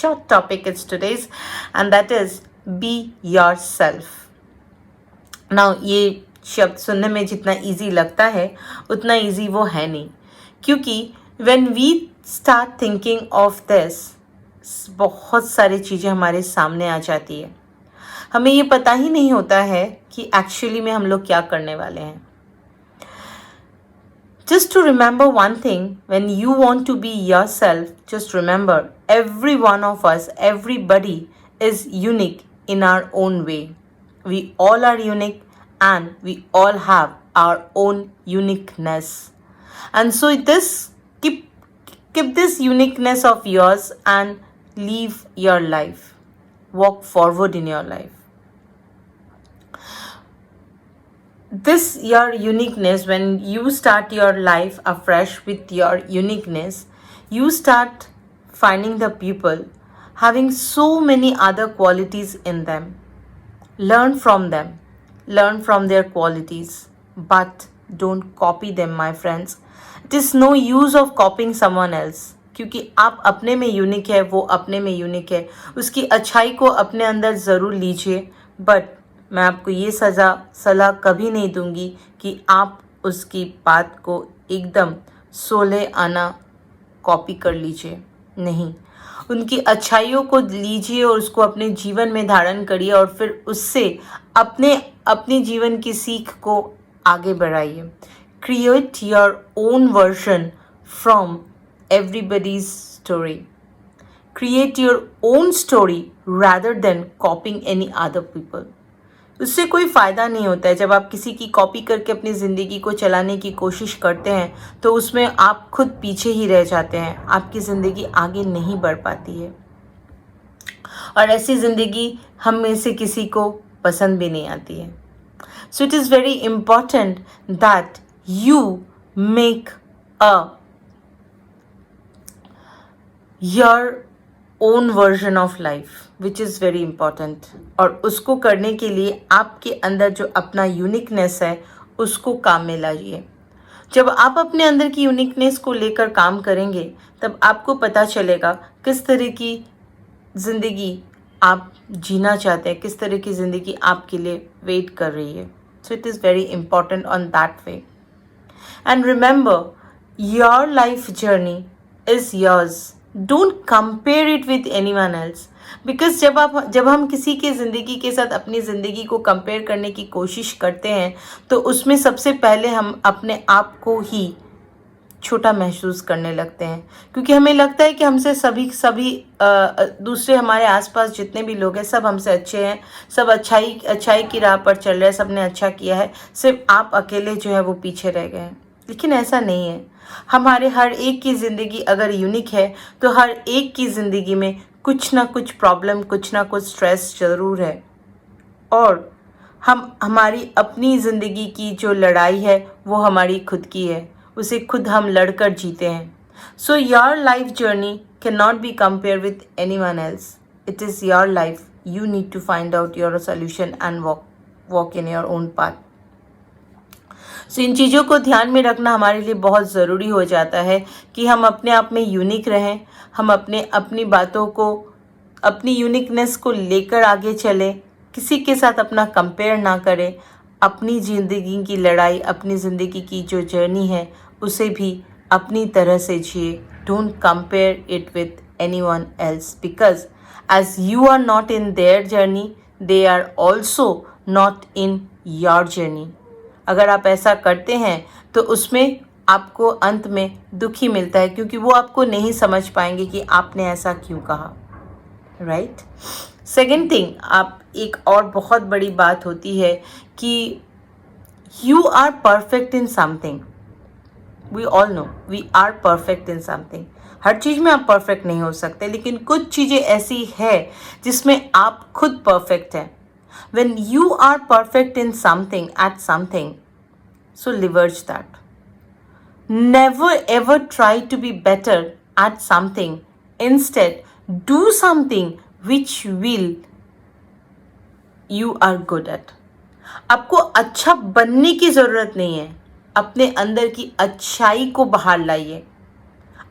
short topic is today's, and that is be yourself. Now ये शब्द सुनने में जितना easy लगता है उतना easy वो है नहीं, क्योंकि when we start thinking of this, बहुत सारी चीज़ें हमारे सामने आ जाती है. हमें ये पता ही नहीं होता है कि एक्चुअली में हम लोग क्या करने वाले हैं. Just to remember one thing, when you want to be yourself, just remember every one of us, everybody is unique in our own way. We all are unique and we all have our own uniqueness. And so keep this uniqueness of yours and live your life. Walk forward in your life. This your uniqueness, when you start your life afresh with your uniqueness, you start finding the people having so many other qualities in them. Learn from them, learn from their qualities, but don't copy them, my friends. It is no use of copying someone else, क्योंकि आप अपने में unique है, वो अपने में unique है. उसकी अच्छाई को अपने अंदर ज़रूर लीजिए, बट मैं आपको ये सलाह कभी नहीं दूंगी कि आप उसकी बात को एकदम 16 आना कॉपी कर लीजिए. नहीं, उनकी अच्छाइयों को लीजिए और उसको अपने जीवन में धारण करिए और फिर उससे अपने जीवन की सीख को आगे बढ़ाइए. Create your own version from everybody's story. Create your own story rather than copying any other people. उससे कोई फ़ायदा नहीं होता है. जब आप किसी की कॉपी करके अपनी ज़िंदगी को चलाने की कोशिश करते हैं तो उसमें आप खुद पीछे ही रह जाते हैं. आपकी ज़िंदगी आगे नहीं बढ़ पाती है और ऐसी ज़िंदगी हम में से किसी को पसंद भी नहीं आती है. So it is very important that you make your own version of life, which is very important. और उसको करने के लिए आपके अंदर जो अपना यूनिकनेस है उसको काम में लाइए. जब आप अपने अंदर की यूनिकनेस को लेकर काम करेंगे तब आपको पता चलेगा किस तरह की ज़िंदगी आप जीना चाहते हैं, किस तरह की ज़िंदगी आपके लिए वेट कर रही है. So it is very important on that way. And remember, your life journey is yours. Don't compare it with anyone else, because जब हम किसी के ज़िंदगी के साथ अपनी ज़िंदगी को कंपेयर करने की कोशिश करते हैं तो उसमें सबसे पहले हम अपने आप को ही छोटा महसूस करने लगते हैं, क्योंकि हमें लगता है कि हमसे सभी दूसरे हमारे आसपास जितने भी लोग हैं सब हमसे अच्छे हैं, सब अच्छाई की राह पर चल रहे हैं, सब ने अच्छा किया है, सिर्फ आप अकेले जो है वो पीछे रह गए हैं. लेकिन ऐसा नहीं है. हमारे हर एक की ज़िंदगी अगर यूनिक है तो हर एक की ज़िंदगी में कुछ ना कुछ प्रॉब्लम, कुछ ना कुछ स्ट्रेस ज़रूर है. और हमारी अपनी ज़िंदगी की जो लड़ाई है वो हमारी खुद की है, उसे खुद हम लड़कर जीते हैं. So your life journey can not be compare with anyone else. It is your life. You need to find out your solution and walk in your own path. So इन चीज़ों को ध्यान में रखना हमारे लिए बहुत ज़रूरी हो जाता है कि हम अपने आप में यूनिक रहें, हम अपनी बातों को, अपनी यूनिकनेस को लेकर आगे चलें, किसी के साथ अपना कंपेयर ना करें, अपनी ज़िंदगी की लड़ाई, अपनी ज़िंदगी की जो जर्नी है उसे भी अपनी तरह से जिए. Don't compare it with anyone else, because as you are not in their journey, they are also not in your journey. अगर आप ऐसा करते हैं तो उसमें आपको अंत में दुख ही मिलता है, क्योंकि वो आपको नहीं समझ पाएंगे कि आपने ऐसा क्यों कहा. राइट. सेकेंड थिंग, आप एक और बहुत बड़ी बात होती है कि you are perfect in something. We all know we are perfect in something. हर चीज़ में आप परफेक्ट नहीं हो सकते, लेकिन कुछ चीज़ें ऐसी है जिसमें आप खुद परफेक्ट हैं. When you are perfect in something, at something, so leverage that. Never ever try to be better at something. Instead, do something which you are good at. आपको अच्छा बनने की ज़रूरत नहीं है, अपने अंदर की अच्छाई को बाहर लाइए.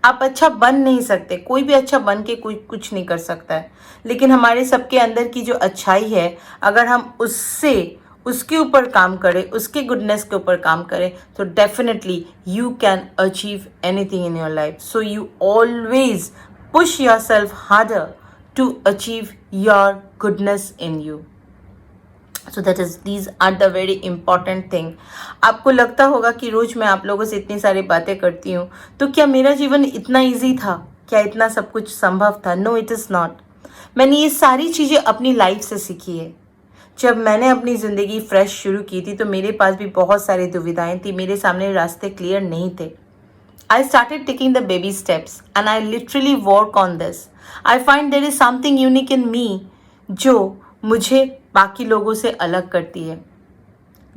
आप अच्छा बन नहीं सकते, कोई भी अच्छा बन के कोई कुछ नहीं कर सकता है, लेकिन हमारे सबके अंदर की जो अच्छाई है, अगर हम उसके ऊपर काम करें, उसके गुडनेस के ऊपर काम करें, तो definitely you can achieve anything in your life. So you always push yourself harder to achieve your goodness in you. So that is these are the very important thing. आपको लगता होगा कि रोज मैं आप लोगों से इतनी सारी बातें करती हूँ, तो क्या मेरा जीवन इतना ईजी था? क्या इतना सब कुछ संभव था? No, it is not. मैंने ये सारी चीज़ें अपनी लाइफ से सीखी है. जब मैंने अपनी ज़िंदगी फ्रेश शुरू की थी तो मेरे पास भी बहुत सारी दुविधाएं थी, मेरे सामने रास्ते क्लियर नहीं थे. I started taking the baby steps and I literally work on this. I find there is something unique in me जो मुझे बाकी लोगों से अलग करती है,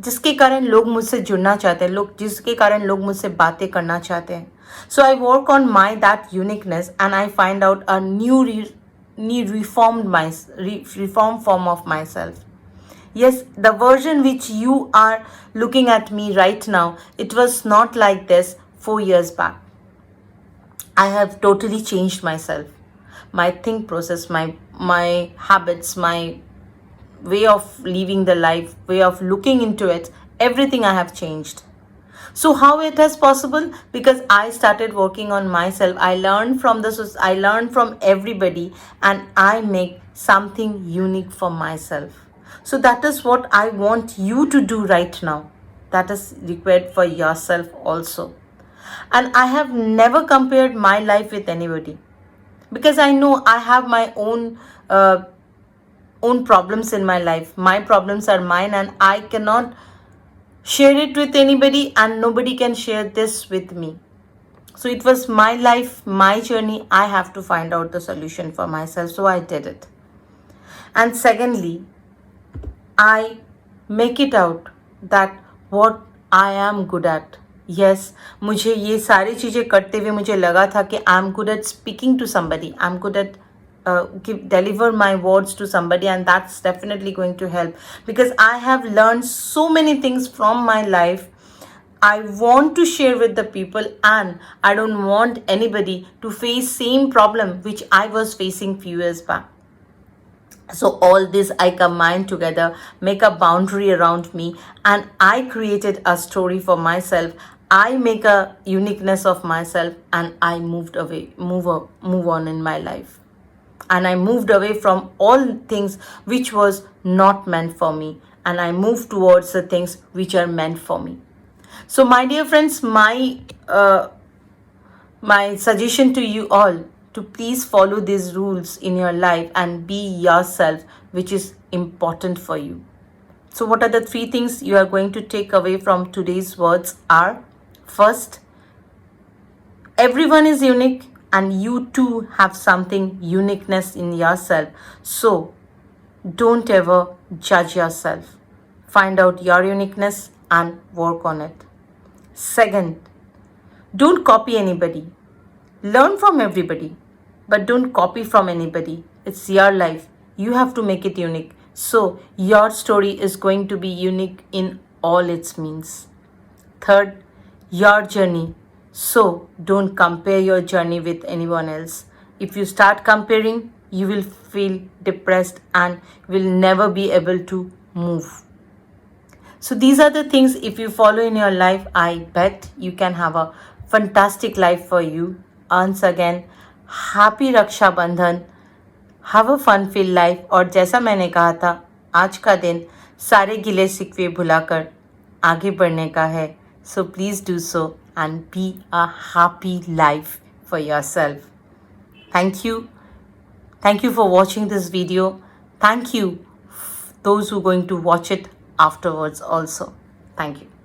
जिसके कारण लोग मुझसे जुड़ना चाहते हैं, जिसके कारण लोग मुझसे बातें करना चाहते हैं. So I work on my that uniqueness and I find out a new reformed form of myself. Yes, the version which you are looking at me right now, it was not like this 4 years back. I have totally changed myself. My think process, my habits, my way of living the life, way of looking into it, everything I have changed. So how it is possible? Because I started working on myself. I learned from I learned from everybody, and I make something unique for myself. So that is what I want you to do right now. That is required for yourself also. And I have never compared my life with anybody, because I know I have my own problems in my life. My problems are mine and I cannot share it with anybody, and nobody can share this with me. So it was my life, my journey. I have to find out the solution for myself. So I did it. And secondly, I make it out that what I am good at. Yes, मुझे ये सारी चीज़ें करते हुए मुझे लगा था कि I am good at speaking to somebody. I am good at deliver my words to somebody, and that's definitely going to help, because I have learned so many things from my life. I want to share with the people, and I don't want anybody to face same problem which I was facing few years back. So all this I combine together, make a boundary around me, and I created a story for myself. I make a uniqueness of myself, and I move on in my life. And I moved away from all things which was not meant for me, and I moved towards the things which are meant for me. So my dear friends, my suggestion to you all, to please follow these rules in your life and be yourself, which is important for you. So what are the 3 things you are going to take away from today's words are: first, everyone is unique, and you too have something uniqueness in yourself. So don't ever judge yourself. Find out your uniqueness and work on it. Second, don't copy anybody. Learn from everybody, but don't copy from anybody. It's your life. You have to make it unique. So your story is going to be unique in all its means. Third, your journey. So don't compare your journey with anyone else. If you start comparing, you will feel depressed and will never be able to move. So these are the things, if you follow in your life, I bet you can have a fantastic life for you. Once again, happy Raksha Bandhan. Have a fun filled life. और जैसा मैंने कहा था, आज का दिन सारे गिले शिकवे भुलाकर आगे बढ़ने का है. So please do so and be a happy life for yourself. Thank you. Thank you for watching this video. Thank you those who are going to watch it afterwards also. Thank you.